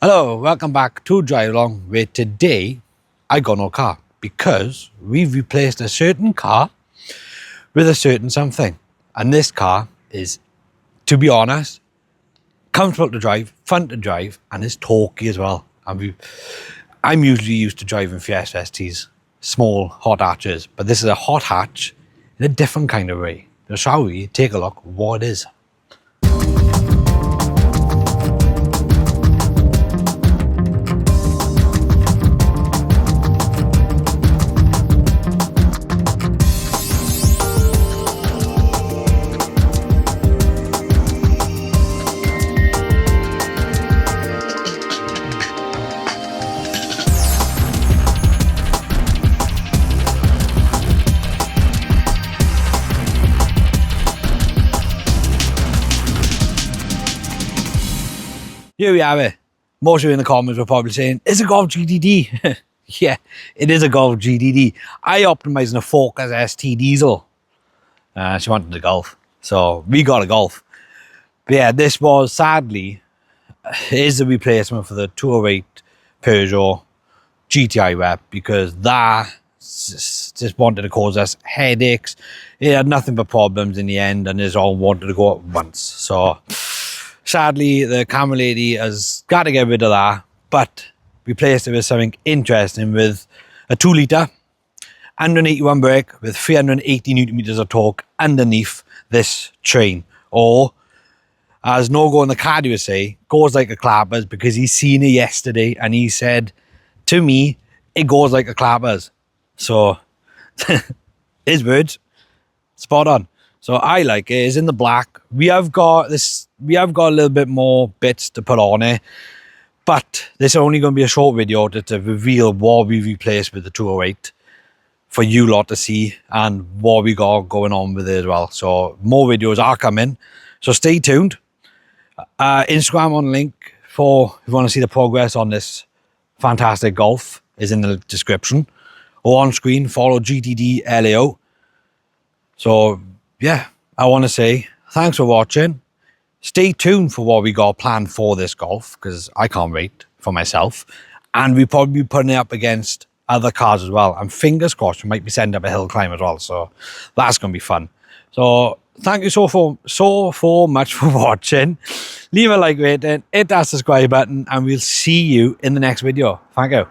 Hello, welcome back to DriveAlong, where today I got no car because we've replaced a certain car with a certain something. And this car is, to be honest, comfortable to drive, fun to drive, and it's torquey as well. I'm usually used to driving Fiesta STs, small hot hatches, but this is a hot hatch in a different kind of way. So shall we take a look what it is? Here we have it. Most of you in the comments were probably saying, it's a Golf GTD. Yeah, it is a Golf GTD. I optimized in a Focus ST diesel. She wanted the Golf. So we got a Golf. But yeah, this was sadly, is a replacement for the 208 Peugeot GTI Rep because that just wanted to cause us headaches. It had nothing but problems in the end and it all wanted to go at once. So sadly, the camera lady has got to get rid of that, but replaced it with something interesting with a 2 litre, 181 brake with 380 newton meters of torque underneath this train. Or, as Nogo in the car would say, goes like a clappers because he's seen it yesterday and he said to me, it goes like a clappers. So, his words, spot on. So I like it. It's in the black. We have got a little bit more bits to put on it, but this is only going to be a short video to reveal what we replaced with the 208 for you lot to see and what we got going on with it as well. So more videos are coming. So stay tuned. Instagram on link for if you want to see the progress on this fantastic Golf is in the description or on screen. Follow GTD LAO. So yeah, I want to say thanks for watching. Stay tuned for what we got planned for this Golf because I can't wait for myself. And we'll probably be putting it up against other cars as well. And fingers crossed, we might be setting up a hill climb as well. So that's going to be fun. So thank you so much for watching. Leave a like rating, hit that subscribe button, and we'll see you in the next video. Thank you.